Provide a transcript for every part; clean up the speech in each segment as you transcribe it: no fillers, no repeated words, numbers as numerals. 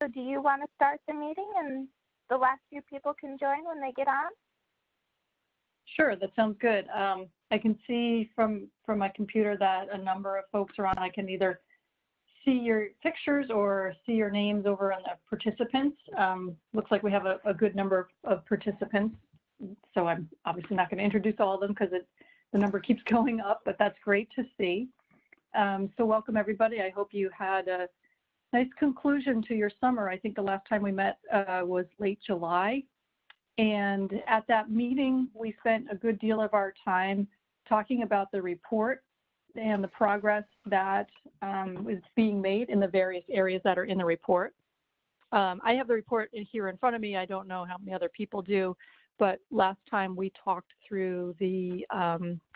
So do you want to start the meeting and the last few people can join when they get on? Sure, that sounds good. I can see from my computer that a number of folks are on. I can either see your pictures or see your names over on the participants. Looks like we have a good number of participants. So I'm obviously not going to introduce all of them because the number keeps going up, but that's great to see. So welcome everybody. I hope you had a nice conclusion to your summer. I think the last time we met was late July. And at that meeting, we spent a good deal of our time talking about the report and the progress that is being made in the various areas that are in the report. I have the report here in front of me. I don't know how many other people do, but last time we talked through the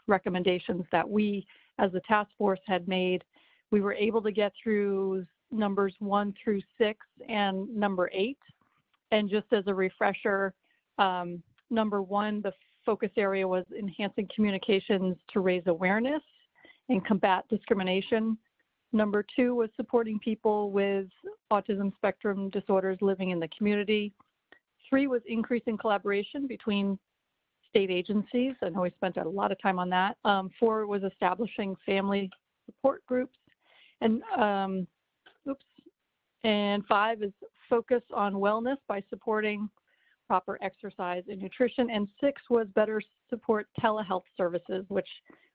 recommendations that we, as the task force, had made. We were able to get through numbers 1 through 6 and number 8. And just as a refresher, number 1, the focus area was enhancing communications to raise awareness and combat discrimination. Number 2 was supporting people with autism spectrum disorders living in the community. 3 was increasing collaboration between state agencies. I know we spent a lot of time on that. 4 was establishing family support groups. And, and 5 is focus on wellness by supporting proper exercise and nutrition. And 6 was better support telehealth services, which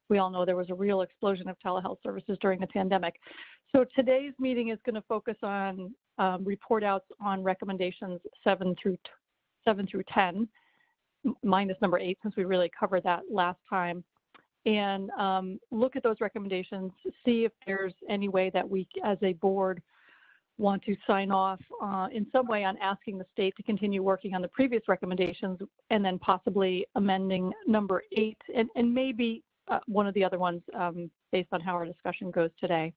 we all know there was a real explosion of telehealth services during the pandemic. So today's meeting is going to focus on report outs on recommendations 7 through 10, minus number 8, since we really covered that last time, and look at those recommendations, see if there's any way that we as a board want to sign off in some way on asking the state to continue working on the previous recommendations, and then possibly amending number 8 and maybe one of the other ones based on how our discussion goes today.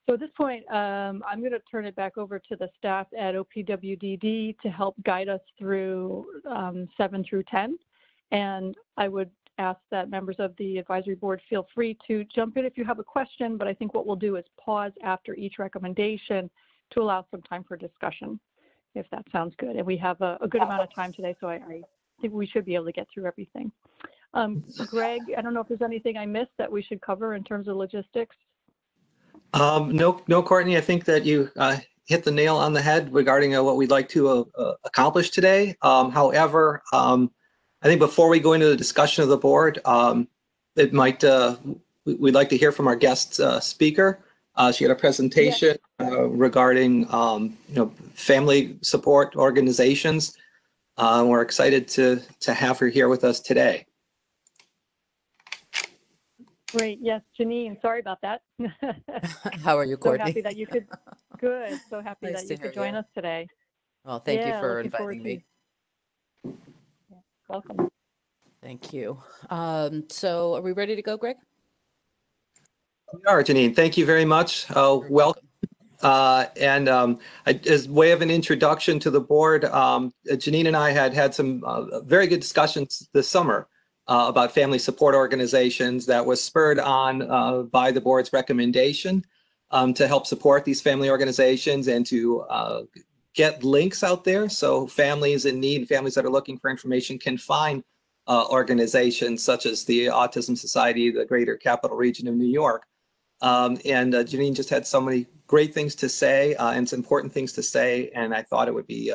So at this point, I'm going to turn it back over to the staff at OPWDD to help guide us through 7 through 10. And I would ask that members of the advisory board feel free to jump in if you have a question, but I think what we'll do is pause after each recommendation to allow some time for discussion, if that sounds good. And we have a good amount of time today, so I think we should be able to get through everything. Greg, I don't know if there's anything I missed that we should cover in terms of logistics. No, Courtney, I think that you hit the nail on the head regarding what we'd like to accomplish today. However, I think before we go into the discussion of the board, we'd like to hear from our guest speaker. She had a presentation regarding family support organizations. We're excited to have her here with us today. Great. Yes, Janine, sorry about that. How are you, Courtney? So happy that you could, good. So happy Nice that you could join us today. Well, thank you for inviting me. Yeah, welcome. Thank you. So are we ready to go, Greg? We are, Janine. Thank you very much. Welcome. As way of an introduction to the board, Janine and I had some very good discussions this summer about family support organizations that was spurred on by the board's recommendation to help support these family organizations and to get links out there so families in need, families that are looking for information can find organizations such as the Autism Society, the Greater Capital Region of New York. Janine just had so many great things to say and some important things to say, and I thought it would be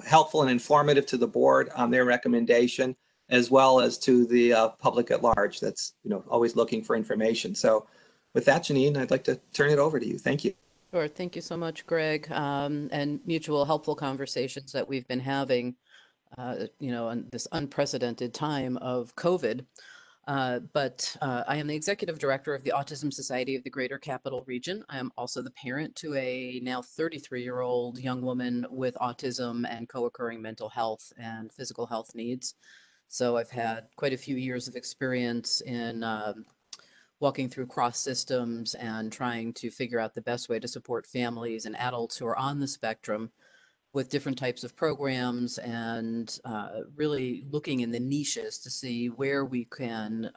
helpful and informative to the board on their recommendation, as well as to the public at large that's always looking for information. So with that, Janine, I'd like to turn it over to you. Thank you. Sure. Thank you so much, Greg, and mutual helpful conversations that we've been having, in this unprecedented time of COVID. But I am the executive director of the Autism Society of the Greater Capital Region. I am also the parent to a now 33-year-old young woman with autism and co-occurring mental health and physical health needs. So I've had quite a few years of experience in walking through cross systems and trying to figure out the best way to support families and adults who are on the spectrum with different types of programs, and really looking in the niches to see where we can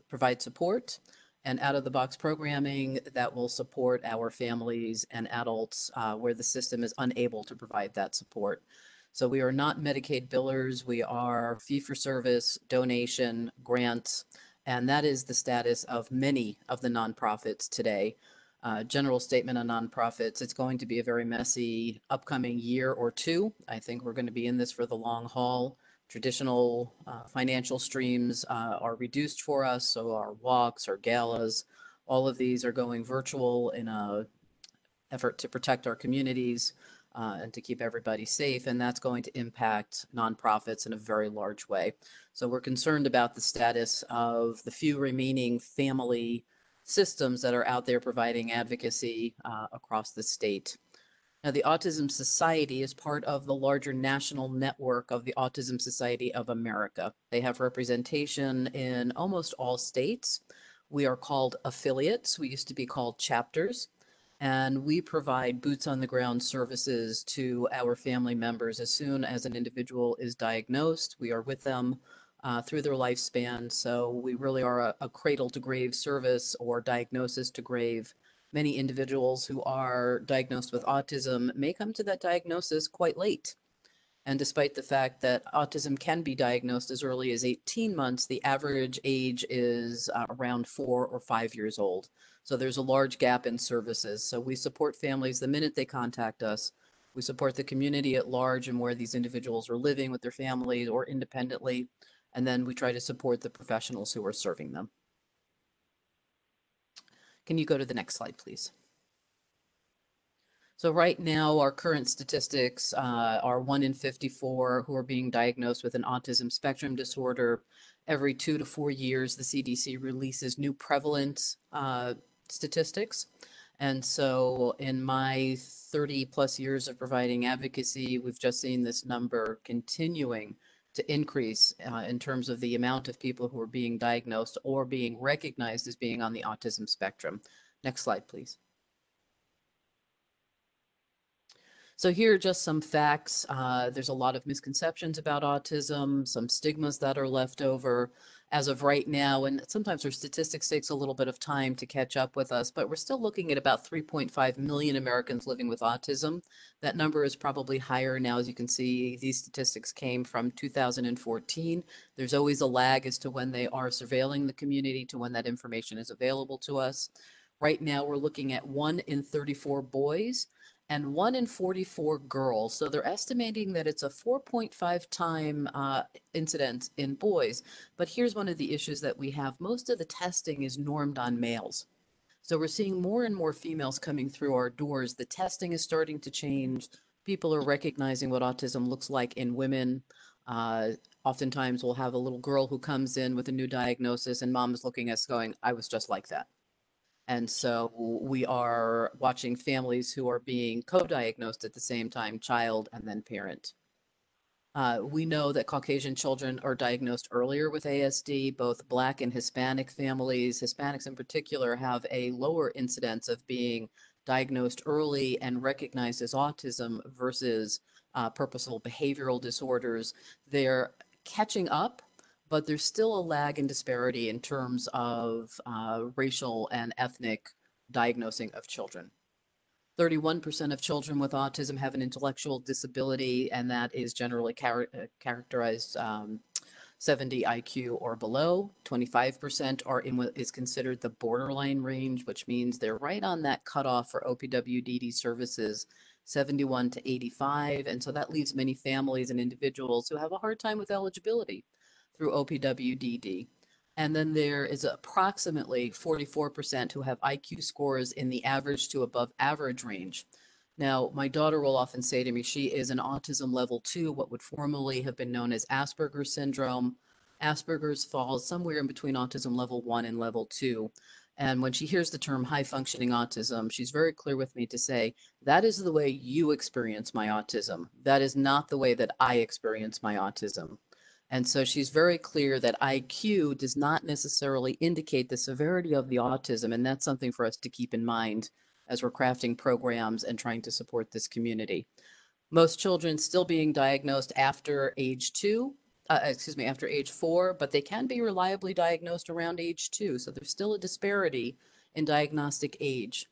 provide support and out-of-the-box programming that will support our families and adults where the system is unable to provide that support. So we are not Medicaid billers. We are fee-for-service, donation, grants, and that is the status of many of the nonprofits today. General statement on nonprofits, it's going to be a very messy upcoming year or two. I think we're going to be in this for the long haul. Traditional financial streams are reduced for us, so our walks, our galas, all of these are going virtual in a effort to protect our communities and to keep everybody safe, and that's going to impact nonprofits in a very large way. So we're concerned about the status of the few remaining family systems that are out there providing advocacy across the state. Now, the Autism Society is part of the larger national network of the Autism Society of America. They have representation in almost all states. We are called affiliates. We used to be called chapters. And we provide boots on the ground services to our family members as soon as an individual is diagnosed. We are with them through their lifespan. So we really are a cradle to grave service or diagnosis to grave. Many individuals who are diagnosed with autism may come to that diagnosis quite late. And despite the fact that autism can be diagnosed as early as 18 months, the average age is around 4 or 5 years old. So there's a large gap in services. So we support families the minute they contact us. We support the community at large and where these individuals are living with their families or independently. And then we try to support the professionals who are serving them. Can you go to the next slide, please? So right now, our current statistics are 1 in 54 who are being diagnosed with an autism spectrum disorder. Every 2 to 4 years, the CDC releases new prevalence statistics. And so in my 30 plus years of providing advocacy, we've just seen this number continuing to increase in terms of the amount of people who are being diagnosed or being recognized as being on the autism spectrum. Next slide, please. So here are just some facts. There's a lot of misconceptions about autism, some stigmas that are left over as of right now, and sometimes our statistics takes a little bit of time to catch up with us, but we're still looking at about 3.5 million Americans living with autism. That number is probably higher now. As you can see, these statistics came from 2014. There's always a lag as to when they are surveilling the community to when that information is available to us. Right now, we're looking at 1 in 34 boys and 1 in 44 girls. So they're estimating that it's a 4.5 time incidence in boys. But here's one of the issues that we have. Most of the testing is normed on males. So we're seeing more and more females coming through our doors. The testing is starting to change. People are recognizing what autism looks like in women. Oftentimes we'll have a little girl who comes in with a new diagnosis and mom is looking at us going, I was just like that. And so we are watching families who are being co-diagnosed at the same time, child and then parent. We know that Caucasian children are diagnosed earlier with ASD. Both Black and Hispanic families, Hispanics in particular, have a lower incidence of being diagnosed early and recognized as autism versus purposeful behavioral disorders. They're catching up, but there's still a lag and disparity in terms of racial and ethnic diagnosing of children. 31% of children with autism have an intellectual disability, and that is generally characterized 70 IQ or below. 25% are in what is considered the borderline range, which means they're right on that cutoff for OPWDD services, 71 to 85. And so that leaves many families and individuals who have a hard time with eligibility through OPWDD. And then there is approximately 44% who have IQ scores in the average to above average range. Now, my daughter will often say to me, she is an autism level 2, what would formerly have been known as Asperger's syndrome. Asperger's falls somewhere in between autism level 1 and level 2. And when she hears the term high functioning autism, she's very clear with me to say, that is the way you experience my autism. That is not the way that I experience my autism. And so she's very clear that IQ does not necessarily indicate the severity of the autism, and that's something for us to keep in mind as we're crafting programs and trying to support this community. Most children still being diagnosed after age 2. after age 4, but they can be reliably diagnosed around age 2. So there's still a disparity in diagnostic age.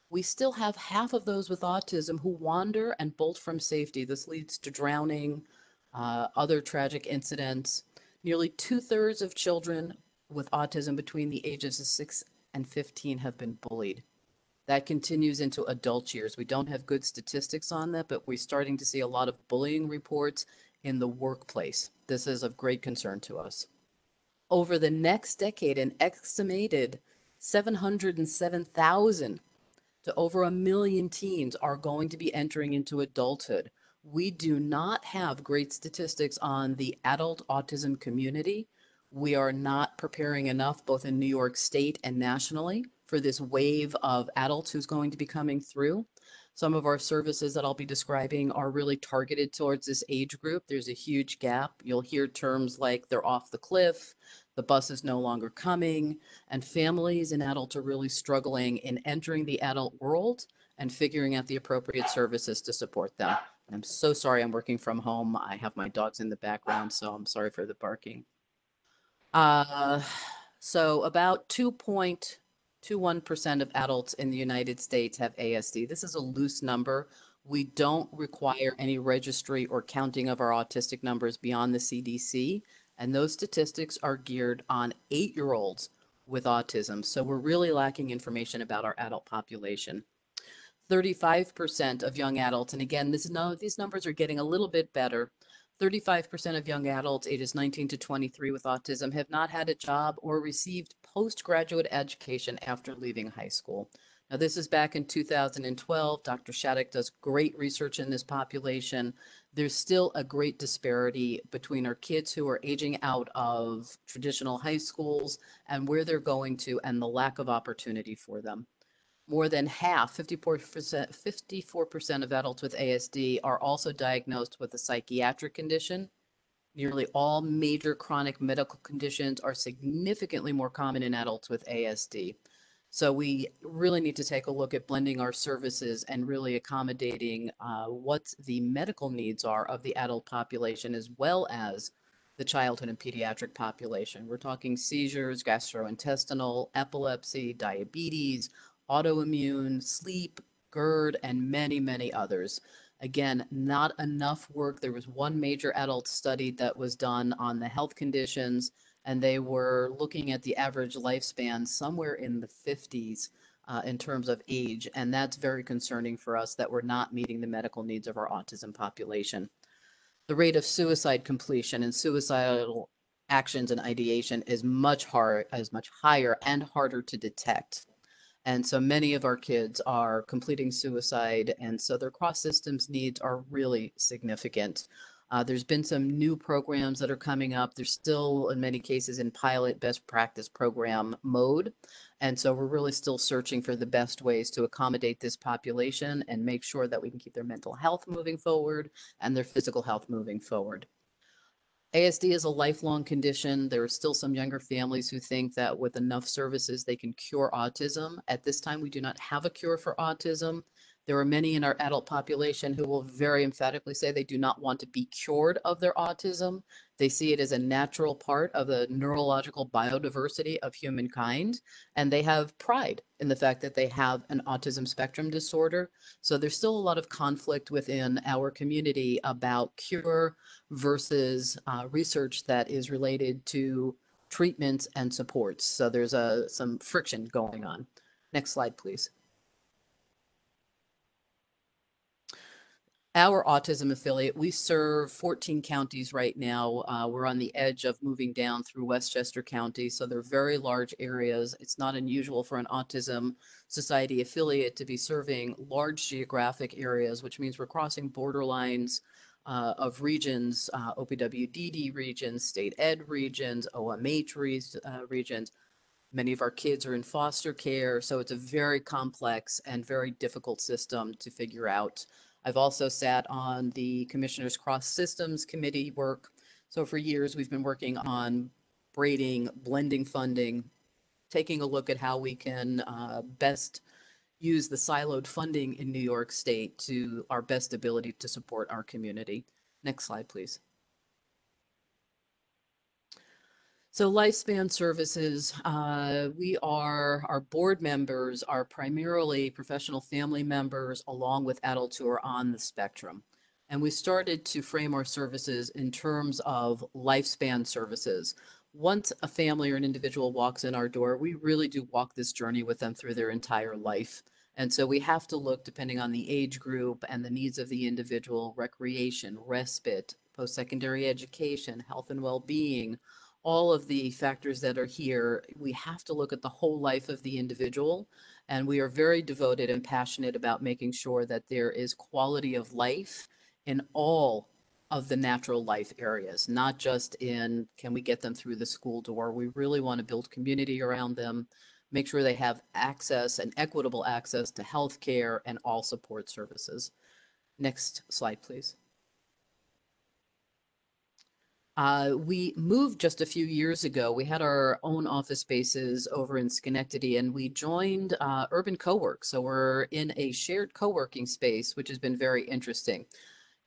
We still have half of those with autism who wander and bolt from safety. This leads to drowning, other tragic incidents. Nearly 2/3 of children with autism between the ages of 6 and 15 have been bullied. That continues into adult years. We don't have good statistics on that, but we're starting to see a lot of bullying reports in the workplace. This is of great concern to us. Over the next decade, an estimated 707,000 to over 1 million teens are going to be entering into adulthood. We do not have great statistics on the adult autism community. We are not preparing enough, both in New York State and nationally, for this wave of adults who's going to be coming through. Some of our services that I'll be describing are really targeted towards this age group. There's a huge gap. You'll hear terms like they're off the cliff, the bus is no longer coming, and families and adults are really struggling in entering the adult world and figuring out the appropriate services to support them. I'm so sorry I'm working from home. I have my dogs in the background, so I'm sorry for the barking. So about 2.21% of adults in the United States have ASD. This is a loose number. We don't require any registry or counting of our autistic numbers beyond the CDC, and those statistics are geared on 8-year-olds with autism. So we're really lacking information about our adult population. 35% of young adults, and again, these numbers are getting a little bit better. 35% of young adults ages 19 to 23 with autism have not had a job or received postgraduate education after leaving high school. Now, this is back in 2012. Dr. Shattuck does great research in this population. There's still a great disparity between our kids who are aging out of traditional high schools and where they're going to, and the lack of opportunity for them. More than half, 54% of adults with ASD are also diagnosed with a psychiatric condition. Nearly all major chronic medical conditions are significantly more common in adults with ASD. So we really need to take a look at blending our services and really accommodating what the medical needs are of the adult population as well as the childhood and pediatric population. We're talking seizures, gastrointestinal, epilepsy, diabetes, autoimmune, sleep, GERD, and many, many others. Again, not enough work. There was one major adult study that was done on the health conditions, and they were looking at the average lifespan somewhere in the 50s in terms of age. And that's very concerning for us that we're not meeting the medical needs of our autism population. The rate of suicide completion and suicidal actions and ideation is much higher and harder to detect. And so many of our kids are completing suicide, and so their cross systems needs are really significant. There's been some new programs that are coming up. They're still, in many cases, in pilot best practice program mode. And so we're really still searching for the best ways to accommodate this population and make sure that we can keep their mental health moving forward and their physical health moving forward. ASD is a lifelong condition. There are still some younger families who think that with enough services they can cure autism. At this time, we do not have a cure for autism. There are many in our adult population who will very emphatically say they do not want to be cured of their autism. They see it as a natural part of the neurological biodiversity of humankind, and they have pride in the fact that they have an autism spectrum disorder. So there's still a lot of conflict within our community about cure versus research that is related to treatments and supports. So there's some friction going on. Next slide, please. Our autism affiliate, we serve 14 counties right now. We're on the edge of moving down through Westchester County, so they're very large areas. It's not unusual for an Autism Society affiliate to be serving large geographic areas, which means we're crossing borderlines of regions, OPWDD regions, state ed regions, OMH regions. Many of our kids are in foster care, so it's a very complex and very difficult system to figure out. I've also sat on the Commissioner's Cross Systems Committee work. So for years, we've been working on braiding, blending funding, taking a look at how we can best use the siloed funding in New York State to our best ability to support our community. Next slide, please. So lifespan services, our board members are primarily professional family members along with adults who are on the spectrum. And we started to frame our services in terms of lifespan services. Once a family or an individual walks in our door, we really do walk this journey with them through their entire life. And so we have to look, depending on the age group and the needs of the individual, recreation, respite, post-secondary education, health and well-being, all of the factors that are here. We have to look at the whole life of the individual. And we are very devoted and passionate about making sure that there is quality of life in all of the natural life areas, not just in can we get them through the school door. We really want to build community around them, make sure they have access and equitable access to health care and all support services. Next slide, please. We moved just a few years ago. We had our own office spaces over in Schenectady, and we joined Urban Cowork. So we're in a shared co-working space, which has been very interesting.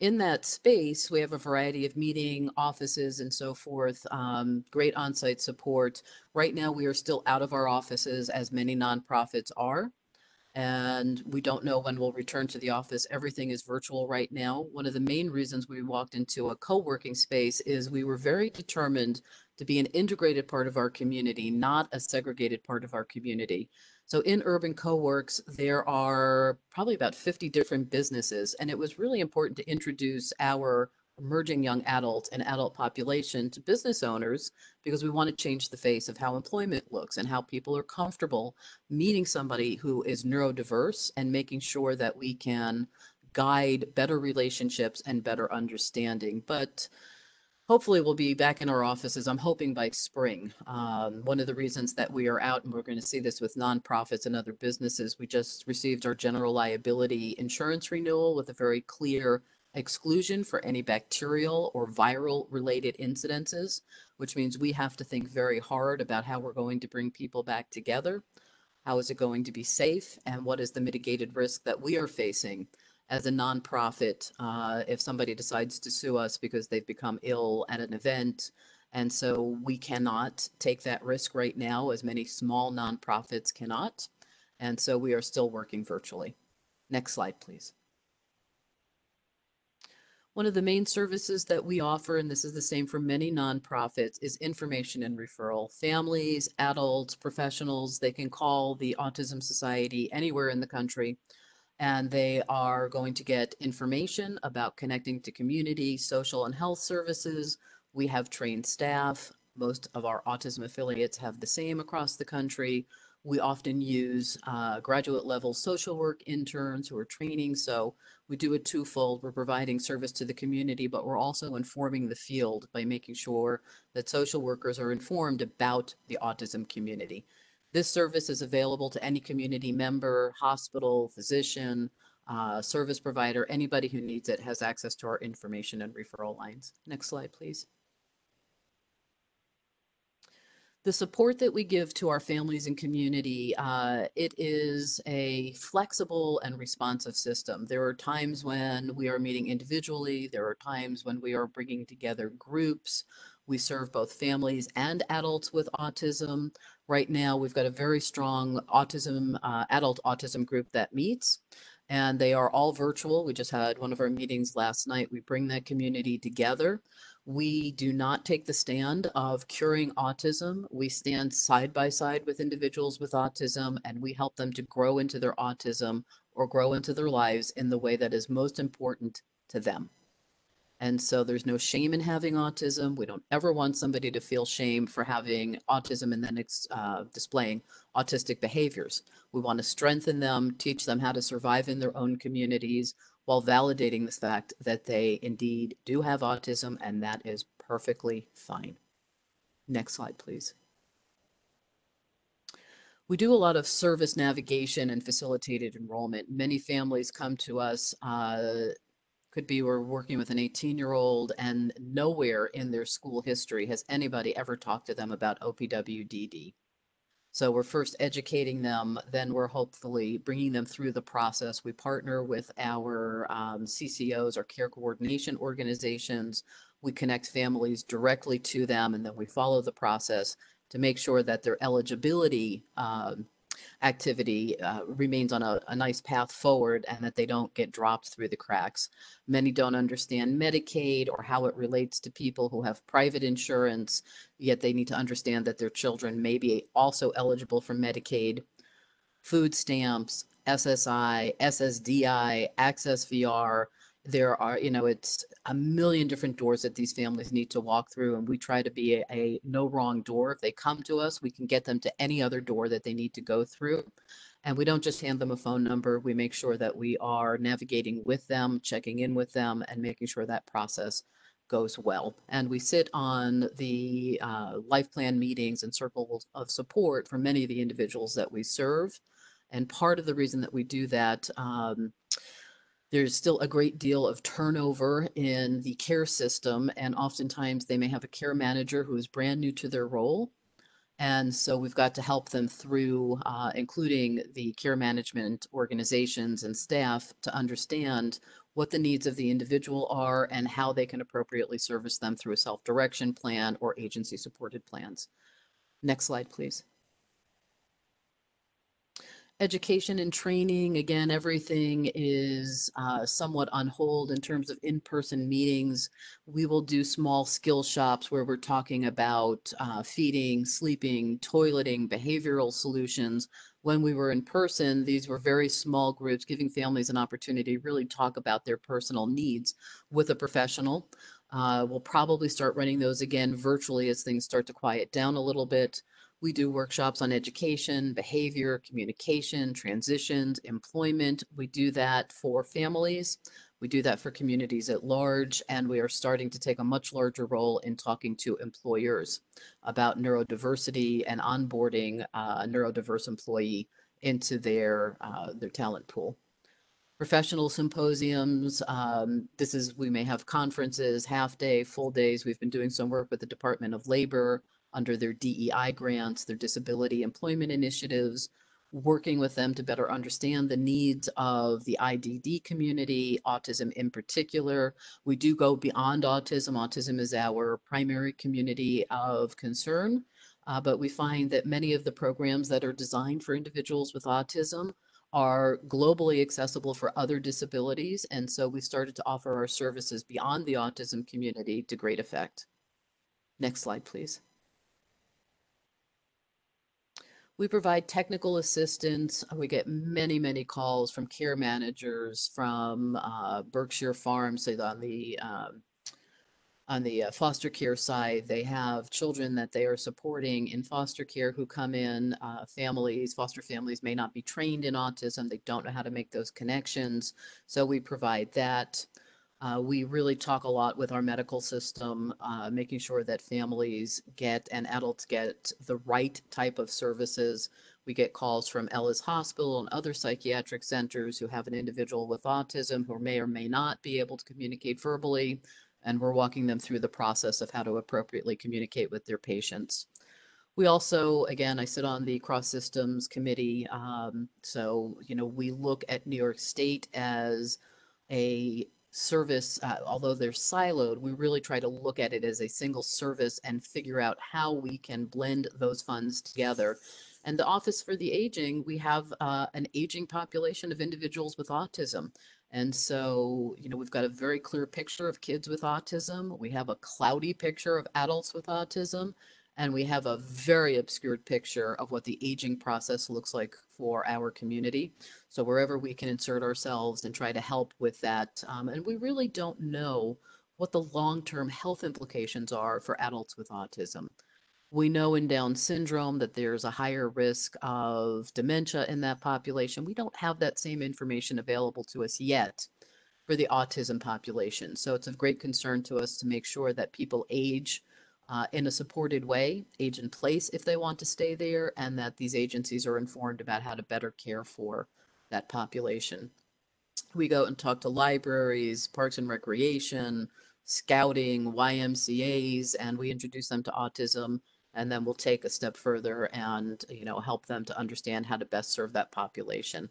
In that space, we have a variety of meeting offices and so forth, great on-site support. Right now, we are still out of our offices, as many nonprofits are. And we don't know when we'll return to the office. Everything is virtual right now. One of the main reasons we walked into a co-working space is we were very determined to be an integrated part of our community, not a segregated part of our community. So in Urban Co-works, there are probably about 50 different businesses, and it was really important to introduce our emerging young adult and adult population to business owners because we want to change the face of how employment looks and how people are comfortable meeting somebody who is neurodiverse and making sure that we can guide better relationships and better understanding. But hopefully we'll be back in our offices, I'm hoping by spring. One of the reasons that we are out, and we're going to see this with nonprofits and other businesses, we just received our general liability insurance renewal with a very clear exclusion for any bacterial or viral related incidences, which means we have to think very hard about how we're going to bring people back together. How is it going to be safe? And what is the mitigated risk that we are facing as a nonprofit if somebody decides to sue us because they've become ill at an event? And so we cannot take that risk right now, as many small nonprofits cannot. And so we are still working virtually. Next slide, please. One of the main services that we offer, and this is the same for many nonprofits, is information and referral. Families, adults, professionals, they can call the Autism Society anywhere in the country, and they are going to get information about connecting to community, social, and health services. We have trained staff. Most of our autism affiliates have the same across the country. We often use graduate level social work interns who are training. So we do a twofold. We're providing service to the community, but we're also informing the field by making sure that social workers are informed about the autism community. This service is available to any community member, hospital, physician, service provider, anybody who needs it has access to our information and referral lines. Next slide, please. The support that we give to our families and community, it is a flexible and responsive system. There are times when we are meeting individually. There are times when we are bringing together groups. We serve both families and adults with autism. Right now, we've got a very strong autism, adult autism group that meets, and they are all virtual. We just had one of our meetings last night. We bring that community together. We do not take the stand of curing autism. We stand side by side with individuals with autism, and we help them to grow into their autism or grow into their lives in the way that is most important to them. And so there's no shame in having autism. We don't ever want somebody to feel shame for having autism and then displaying autistic behaviors. We want to strengthen them, teach them how to survive in their own communities, while validating the fact that they indeed do have autism, and that is perfectly fine. Next slide, please. We do a lot of service navigation and facilitated enrollment. Many families come to us, could be we're working with an 18-year-old and nowhere in their school history has anybody ever talked to them about OPWDD. So we're first educating them, then we're hopefully bringing them through the process. We partner with our CCOs, our care coordination organizations. We connect families directly to them, and then we follow the process to make sure that their eligibility activity remains on a nice path forward and that they don't get dropped through the cracks. Many don't understand Medicaid or how it relates to people who have private insurance, yet they need to understand that their children may be also eligible for Medicaid, food stamps, SSI, SSDI, Access VR. There are, it's a million different doors that these families need to walk through, and we try to be a no wrong door. If they come to us, we can get them to any other door that they need to go through. And we don't just hand them a phone number. We make sure that we are navigating with them, checking in with them, and making sure that process goes well. And we sit on the life plan meetings and circles of support for many of the individuals that we serve. And part of the reason that we do that, there's still a great deal of turnover in the care system, and oftentimes they may have a care manager who is brand new to their role. And so we've got to help them through, including the care management organizations and staff, to understand what the needs of the individual are and how they can appropriately service them through a self-direction plan or agency-supported plans. Next slide, please. Education and training, again, everything is somewhat on hold in terms of in-person meetings. We will do small skill shops where we're talking about feeding, sleeping, toileting, behavioral solutions. When we were in person, these were very small groups, giving families an opportunity to really talk about their personal needs with a professional. We'll probably start running those again virtually as things start to quiet down a little bit. We do workshops on education, behavior, communication, transitions, employment. We do that for families. We do that for communities at large, and we are starting to take a much larger role in talking to employers about neurodiversity and onboarding a neurodiverse employee into their talent pool. Professional symposiums. We may have conferences, half day, full days. We've been doing some work with the Department of Labor under their DEI grants, their disability employment initiatives, working with them to better understand the needs of the IDD community, autism in particular. We do go beyond autism. Autism is our primary community of concern, but we find that many of the programs that are designed for individuals with autism are globally accessible for other disabilities. And so we started to offer our services beyond the autism community to great effect. Next slide, please. We provide technical assistance. We get many, many calls from care managers from Berkshire Farms, so on the foster care side. They have children that they are supporting in foster care who come in. Foster families may not be trained in autism. They don't know how to make those connections. So we provide that. We really talk a lot with our medical system, making sure that families get and adults get the right type of services. We get calls from Ellis Hospital and other psychiatric centers who have an individual with autism who may or may not be able to communicate verbally, and we're walking them through the process of how to appropriately communicate with their patients. We also, again, I sit on the Cross Systems Committee, so we look at New York State as a service, although they're siloed, we really try to look at it as a single service and figure out how we can blend those funds together. And the Office for the Aging, we have an aging population of individuals with autism. And so, we've got a very clear picture of kids with autism. We have a cloudy picture of adults with autism. And we have a very obscured picture of what the aging process looks like for our community. So wherever we can insert ourselves and try to help with that. And we really don't know what the long-term health implications are for adults with autism. We know in Down syndrome that there's a higher risk of dementia in that population. We don't have that same information available to us yet for the autism population. So it's of great concern to us to make sure that people age in a supported way, age in place if they want to stay there, and that these agencies are informed about how to better care for that population. We go and talk to libraries, parks and recreation, scouting, YMCAs, and we introduce them to autism, and then we'll take a step further and help them to understand how to best serve that population.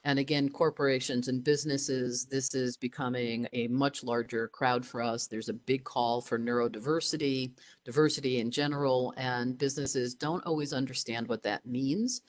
And again, corporations and businesses, this is becoming a much larger crowd for us. There's a big call for neurodiversity, diversity in general, and businesses don't always understand what that means.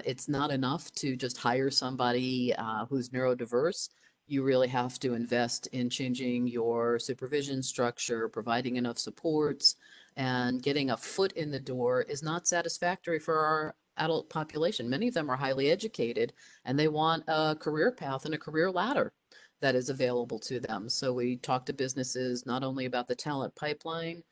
It's not enough to just hire somebody who's neurodiverse. You really have to invest in changing your supervision structure, providing enough supports, and getting a foot in the door is not satisfactory for our adult population. Many of them are highly educated and they want a career path and a career ladder that is available to them. So we talk to businesses not only about the talent pipeline,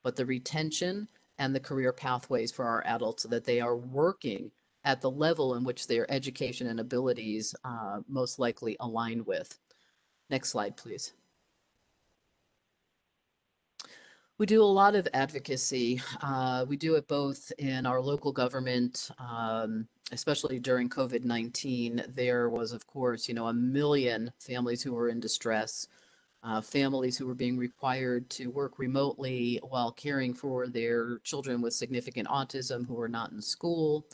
but the retention and the career pathways for our adults so that they are working at the level in which their education and abilities most likely align with. Next slide, please. We do a lot of advocacy. We do it both in our local government, especially during COVID-19. There was, of course, a million families who were in distress, families who were being required to work remotely while caring for their children with significant autism who were not in school.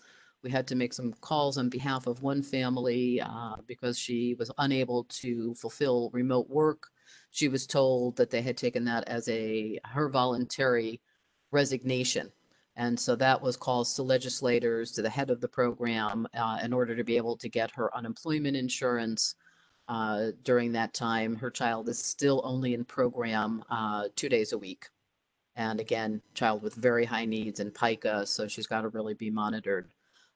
We had to make some calls on behalf of one family because she was unable to fulfill remote work. She was told that they had taken that as her voluntary resignation. And so that was calls to legislators, to the head of the program, in order to be able to get her unemployment insurance. During that time, her child is still only in program 2 days a week. And again, child with very high needs and pica, so she's got to really be monitored.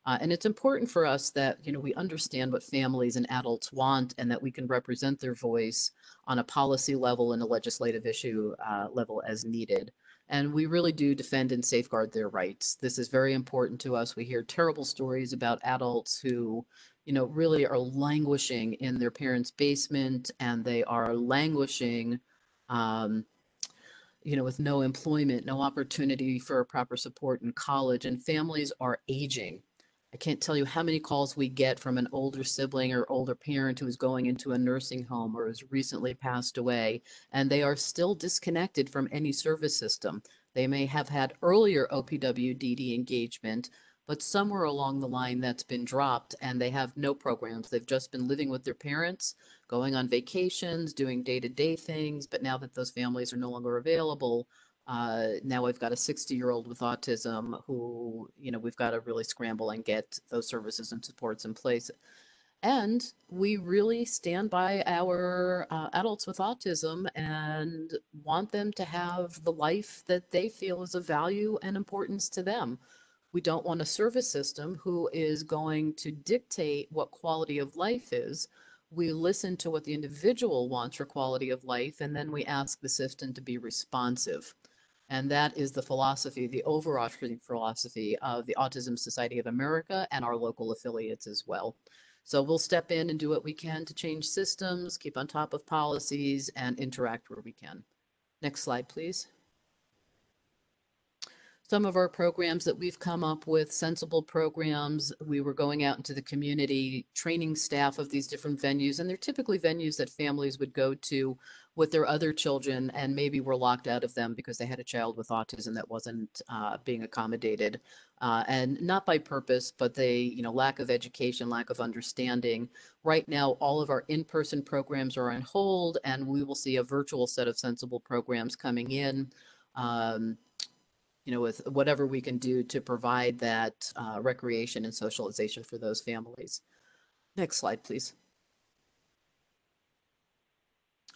And it's important for us that we understand what families and adults want and that we can represent their voice on a policy level and a legislative issue level as needed. And we really do defend and safeguard their rights. This is very important to us. We hear terrible stories about adults who really are languishing in their parents' basement, and they are languishing with no employment, no opportunity for proper support in college, and families are aging. I can't tell you how many calls we get from an older sibling or older parent who is going into a nursing home or has recently passed away, and they are still disconnected from any service system. They may have had earlier OPWDD engagement, but somewhere along the line that's been dropped and they have no programs. They've just been living with their parents, going on vacations, doing day-to-day things, but now that those families are no longer available, now we've got a 60-year-old with autism who, we've got to really scramble and get those services and supports in place. And we really stand by our adults with autism and want them to have the life that they feel is of value and importance to them. We don't want a service system who is going to dictate what quality of life is. We listen to what the individual wants for quality of life, and then we ask the system to be responsive. And that is the philosophy, the overarching philosophy of the Autism Society of America and our local affiliates as well. So we'll step in and do what we can to change systems, keep on top of policies, and interact where we can. Next slide, please. Some of our programs that we've come up with, sensible programs, we were going out into the community, training staff of these different venues, and they're typically venues that families would go to with their other children and maybe were locked out of them because they had a child with autism that wasn't being accommodated. And not by purpose, but lack of education, lack of understanding. Right now, all of our in-person programs are on hold, and we will see a virtual set of sensible programs coming in. With whatever we can do to provide that recreation and socialization for those families. Next slide, please.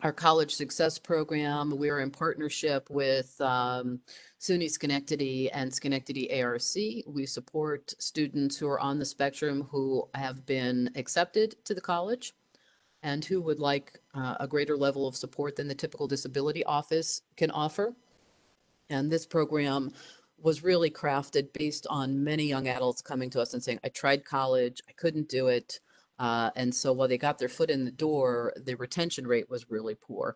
Our College Success Program, we're in partnership with SUNY Schenectady and Schenectady ARC. We support students who are on the spectrum who have been accepted to the college and who would like a greater level of support than the typical disability office can offer. And this program was really crafted based on many young adults coming to us and saying, I tried college, I couldn't do it. And so while they got their foot in the door, the retention rate was really poor.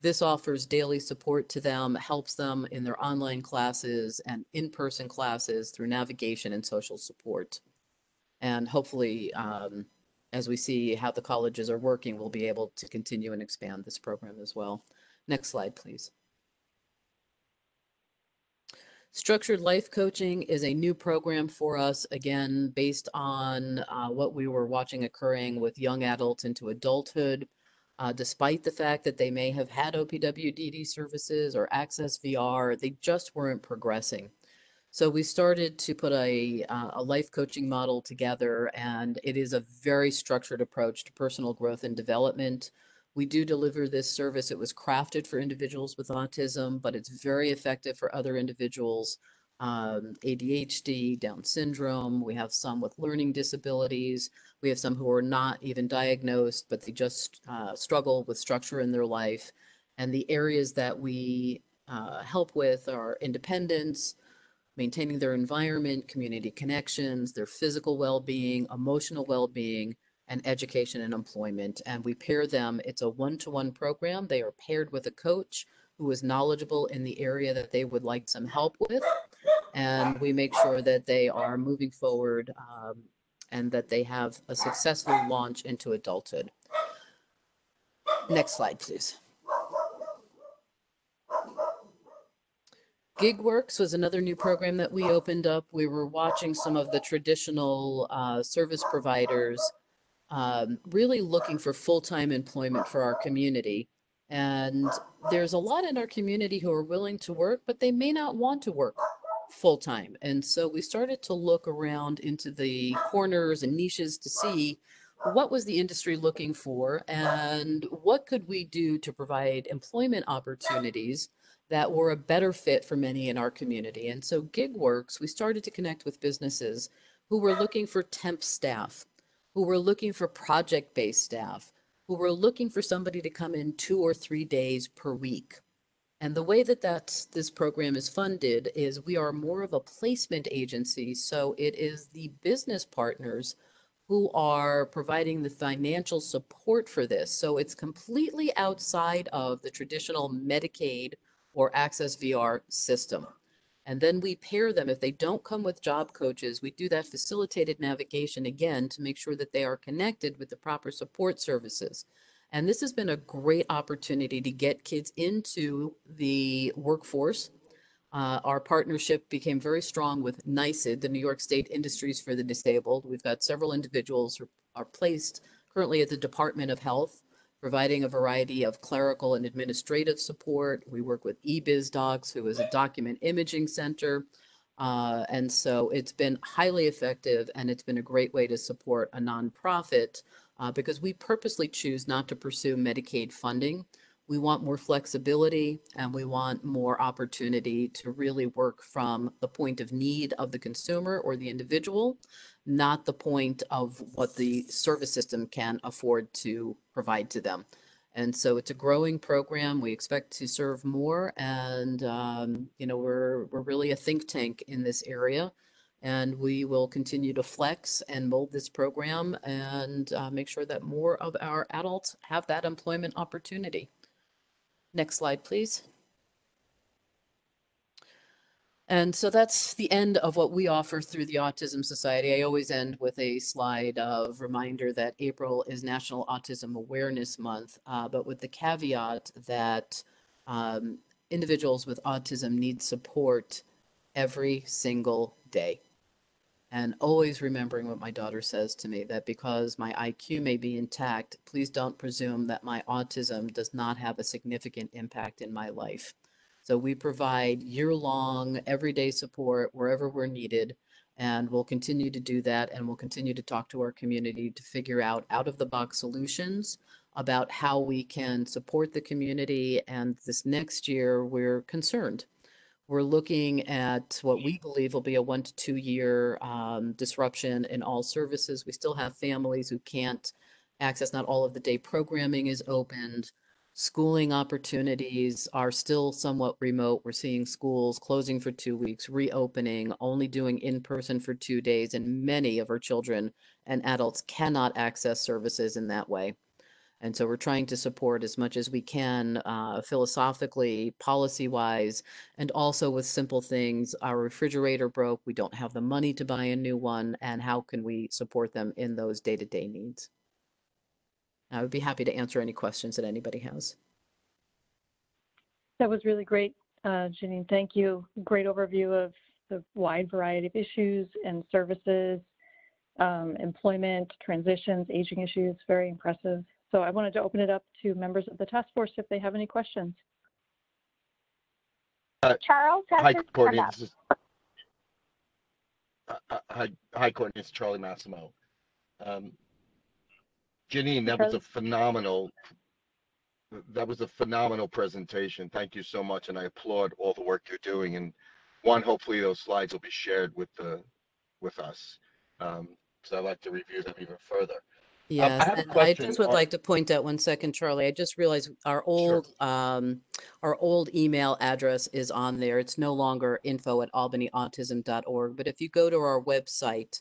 This offers daily support to them, helps them in their online classes and in-person classes through navigation and social support. And hopefully, as we see how the colleges are working, we'll be able to continue and expand this program as well. Next slide, please. Structured life coaching is a new program for us, again, based on what we were watching occurring with young adults into adulthood. Despite the fact that they may have had OPWDD services or Access VR, they just weren't progressing. So we started to put a life coaching model together, and it is a very structured approach to personal growth and development. We do deliver this service. It was crafted for individuals with autism, but it's very effective for other individuals. ADHD, Down syndrome. We have some with learning disabilities. We have some who are not even diagnosed, but they just struggle with structure in their life. And the areas that we help with are independence, maintaining their environment, community connections, their physical well-being, emotional well-being, and education and employment. And we pair them. It's a one-to-one program. They are paired with a coach who is knowledgeable in the area that they would like some help with. And we make sure that they are moving forward and that they have a successful launch into adulthood. Next slide, please. GigWorks was another new program that we opened up. We were watching some of the traditional service providers really looking for full-time employment for our community. And there's a lot in our community who are willing to work, but they may not want to work full-time. And so we started to look around into the corners and niches to see what was the industry looking for and what could we do to provide employment opportunities that were a better fit for many in our community. And so GigWorks, we started to connect with businesses who were looking for temp staff, who were looking for project-based staff, who were looking for somebody to come in 2 or 3 days per week. And the way that this program is funded is we are more of a placement agency, so it is the business partners who are providing the financial support for this. So it's completely outside of the traditional Medicaid or Access VR system. And then we pair them. If they don't come with job coaches, we do that facilitated navigation again to make sure that they are connected with the proper support services. And this has been a great opportunity to get kids into the workforce. Our partnership became very strong with NYSID, the New York State Industries for the Disabled. We've got several individuals who are placed currently at the Department of Health, providing a variety of clerical and administrative support. We work with eBizDocs, who is a document imaging center. And so it's been highly effective, and it's been a great way to support a nonprofit because we purposely choose not to pursue Medicaid funding. We want more flexibility, and we want more opportunity to really work from the point of need of the consumer or the individual, not the point of what the service system can afford to provide to them. And so it's a growing program. We expect to serve more, and we're really a think tank in this area, and we will continue to flex and mold this program and make sure that more of our adults have that employment opportunity. Next slide, please. And so that's the end of what we offer through the Autism Society. I always end with a slide of reminder that April is National Autism Awareness Month, but with the caveat that individuals with autism need support every single day. And always remembering what my daughter says to me, that because my IQ may be intact, please don't presume that my autism does not have a significant impact in my life. So we provide year-long, everyday support wherever we're needed, and we'll continue to do that, and we'll continue to talk to our community to figure out-of-the-box solutions about how we can support the community. And this next year, we're concerned. We're looking at what we believe will be a 1 to 2 year disruption in all services. We still have families who can't access, not all of the day programming is opened. Schooling opportunities are still somewhat remote. We're seeing schools closing for 2 weeks, reopening, only doing in-person for 2 days, and many of our children and adults cannot access services in that way. And so we're trying to support as much as we can philosophically, policy-wise, and also with simple things. Our refrigerator broke. We don't have the money to buy a new one. And how can we support them in those day-to-day needs? I would be happy to answer any questions that anybody has. That was really great. Janine, thank you. Great overview of the wide variety of issues and services, employment, transitions, aging issues, very impressive. So I wanted to open it up to members of the task force if they have any questions. Charles has Hi, his Courtney. hand up. This is, hi, Courtney. It's Charlie Massimo. Janine, that was a phenomenal presentation. Thank you so much, and I applaud all the work you're doing. And hopefully those slides will be shared with us. So I'd like to review them even further. Yes, I have a and I question just would on, like to point out 1 second, Charlie. I just realized our sure. old email address is on there. It's no longer info@albanyautism.org. But if you go to our website,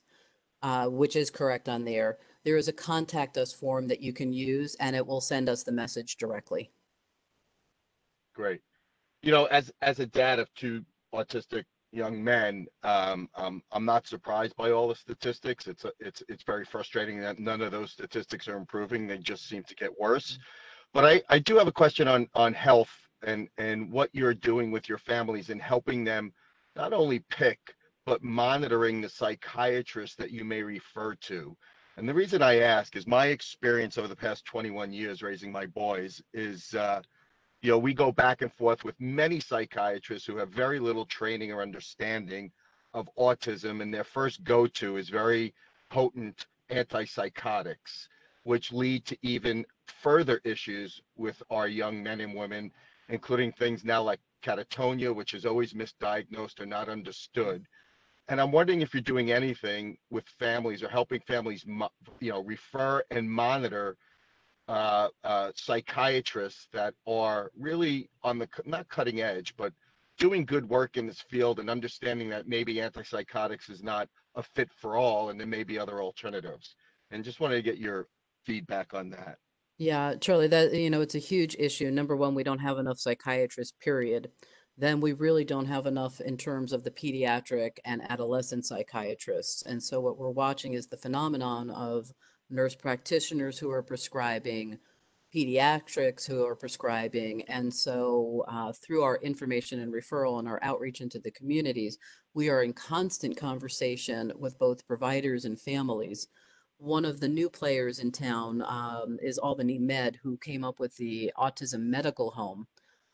which is correct on there, there is a contact us form that you can use, and it will send us the message directly. Great. You know, as a dad of 2 autistic young men, I'm not surprised by all the statistics. It's very frustrating that none of those statistics are improving. They just seem to get worse. But I do have a question on health and what you're doing with your families and helping them not only pick, but monitoring the psychiatrist that you may refer to. And the reason I ask is my experience over the past 21 years raising my boys is, you know, we go back and forth with many psychiatrists who have very little training or understanding of autism, and their first go-to is very potent antipsychotics, which lead to even further issues with our young men and women, including things now like catatonia, which is always misdiagnosed or not understood. And I'm wondering if you're doing anything with families or helping families, you know, refer and monitor psychiatrists that are really on the not cutting edge, but doing good work in this field and understanding that maybe antipsychotics is not a fit for all, and there may be other alternatives. And just wanted to get your feedback on that. Yeah, Charlie, that, it's a huge issue. Number one, we don't have enough psychiatrists, period. Then we really don't have enough in terms of the pediatric and adolescent psychiatrists. And so what we're watching is the phenomenon of nurse practitioners who are prescribing, pediatrics who are prescribing. And so through our information and referral and our outreach into the communities, we are in constant conversation with both providers and families. One of the new players in town is Albany Med, who came up with the Autism Medical Home.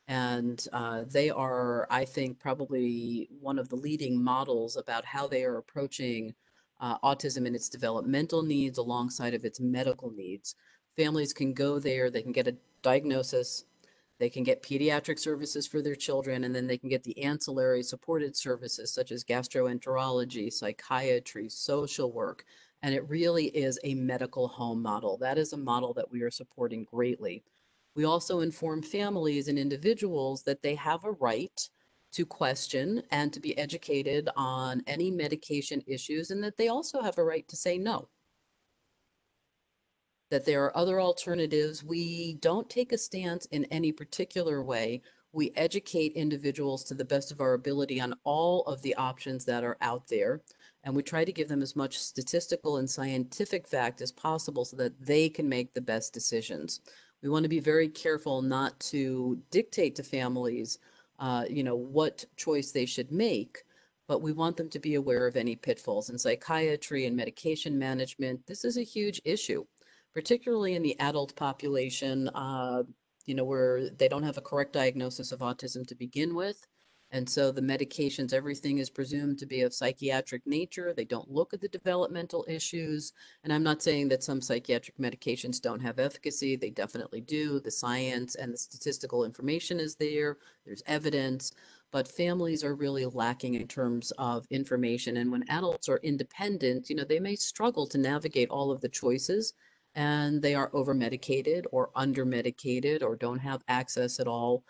And they are, I think, probably one of the leading models about how they are approaching autism and its developmental needs alongside of its medical needs. Families can go there, they can get a diagnosis, they can get pediatric services for their children, and then they can get the ancillary supported services such as gastroenterology, psychiatry, social work. And it really is a medical home model. That is a model that we are supporting greatly. We also inform families and individuals that they have a right to question and to be educated on any medication issues, and that they also have a right to say no. That there are other alternatives. We don't take a stance in any particular way. We educate individuals to the best of our ability on all of the options that are out there. And we try to give them as much statistical and scientific fact as possible so that they can make the best decisions. We want to be very careful not to dictate to families, what choice they should make, but we want them to be aware of any pitfalls. In psychiatry and medication management, this is a huge issue, particularly in the adult population, where they don't have a correct diagnosis of autism to begin with. And so the medications, everything is presumed to be of psychiatric nature. They don't look at the developmental issues. And I'm not saying that some psychiatric medications don't have efficacy. They definitely do. The science and the statistical information is there. There's evidence. But families are really lacking in terms of information. And when adults are independent, they may struggle to navigate all of the choices, and they are over-medicated or under-medicated or don't have access at all.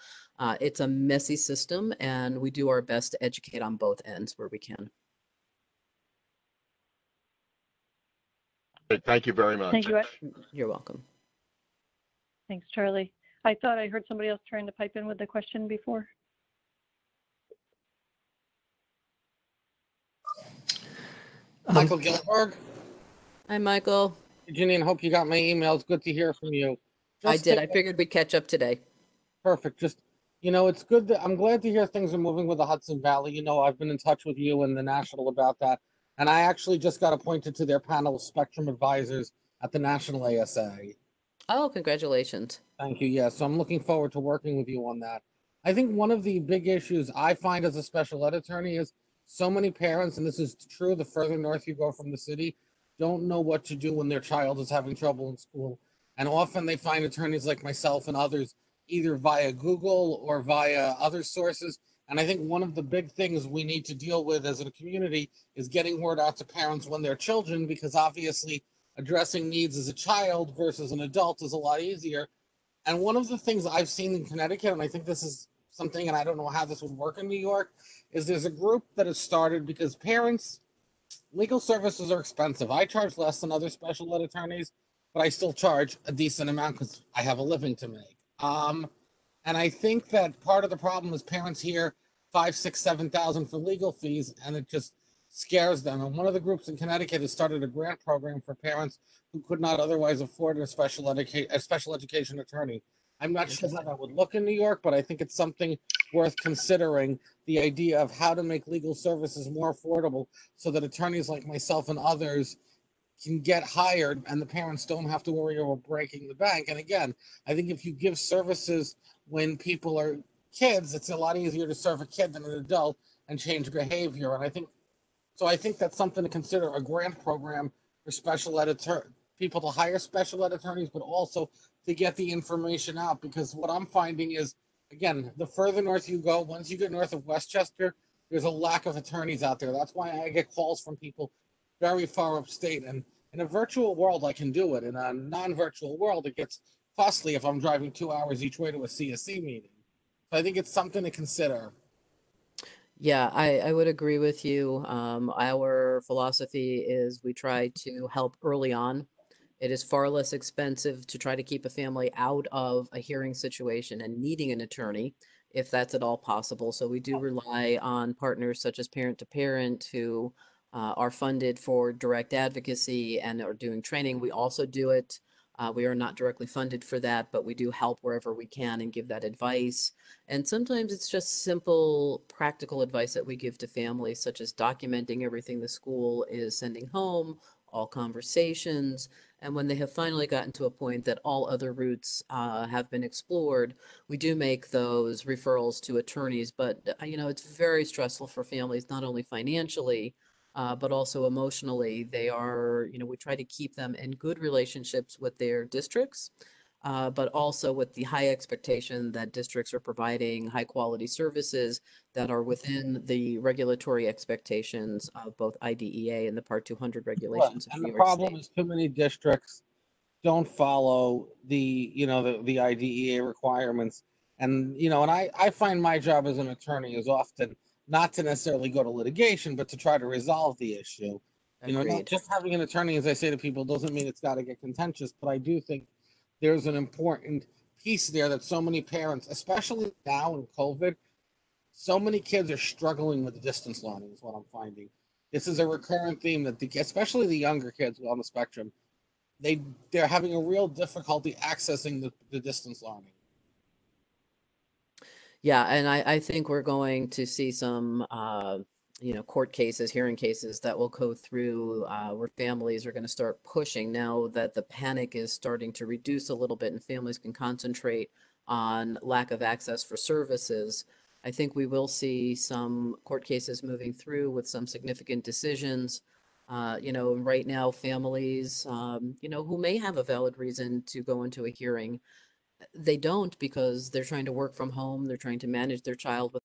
It's a messy system, and we do our best to educate on both ends where we can. Thank you very much. Thank you. You're welcome. Thanks, Charlie. I thought I heard somebody else trying to pipe in with the question before. Michael Gilberg. Hi, Michael. Janine, hope you got my email. It's good to hear from you. I did. I figured we'd catch up today. Perfect. Just, It's good that I'm glad to hear things are moving with the Hudson Valley. I've been in touch with you and the National about that. And I actually just got appointed to their panel of Spectrum advisors at the National ASA. Oh, congratulations. Thank you. Yeah, so I'm looking forward to working with you on that. I think one of the big issues I find as a special ed attorney is so many parents, and this is true the further north you go from the city, don't know what to do when their child is having trouble in school. And often they find attorneys like myself and others either via Google or via other sources. And I think one of the big things we need to deal with as a community is getting word out to parents when they're children, because obviously addressing needs as a child versus an adult is a lot easier. And one of the things I've seen in Connecticut, and I think this is something, and I don't know how this would work in New York, is there's a group that has started because parents, legal services are expensive. I charge less than other special ed attorneys, but I still charge a decent amount because I have a living to make. And I think that part of the problem is parents hear 5, 6, 7,000 for legal fees, and it just scares them. And one of the groups in Connecticut has started a grant program for parents who could not otherwise afford a special education attorney. I'm not sure how that would look in New York, but I think it's something worth considering. The idea of how to make legal services more affordable so that attorneys like myself and others can get hired and the parents don't have to worry about breaking the bank. And again, I think if you give services when people are kids, it's a lot easier to serve a kid than an adult and change behavior. And I think that's something to consider, a grant program for special editor people to hire special ed attorneys, but also to get the information out. Because what I'm finding is, again, the further north you go, once you get north of Westchester, there's a lack of attorneys out there. That's why I get calls from people very far upstate. And in a virtual world, I can do it. In a non-virtual world, it gets costly if I'm driving 2 hours each way to a CSE meeting. So I think it's something to consider. Yeah, I would agree with you. Our philosophy is we try to help early on. It is far less expensive to try to keep a family out of a hearing situation and needing an attorney, if that's at all possible. So we do rely on partners such as Parent to Parent who are funded for direct advocacy and are doing training. We also do it. We are not directly funded for that, but we do help wherever we can and give that advice. And sometimes it's just simple, practical advice that we give to families, such as documenting everything the school is sending home, all conversations. And when they have finally gotten to a point that all other routes have been explored, we do make those referrals to attorneys. But, it's very stressful for families, not only financially, but also emotionally. They are, we try to keep them in good relationships with their districts, but also with the high expectation that districts are providing high quality services that are within the regulatory expectations of both IDEA and the Part 200 Right. regulations of And New the York problem State. is too many districts don't follow the IDEA requirements. And I find my job as an attorney is often not to necessarily go to litigation, but to try to resolve the issue. Not Agreed. just having an attorney, as I say to people, doesn't mean it's got to get contentious, but I do think there's an important piece there that so many parents, especially now in COVID, so many kids are struggling with distance learning is what I'm finding. This is a recurrent theme that especially the younger kids on the spectrum, they they're having a real difficulty accessing the distance learning. Yeah, and I think we're going to see some, court cases, hearing cases that will go through where families are going to start pushing now that the panic is starting to reduce a little bit and families can concentrate on lack of access for services. I think we will see some court cases moving through with some significant decisions. Right now, families, who may have a valid reason to go into a hearing, they don't because they're trying to work from home. They're trying to manage their child with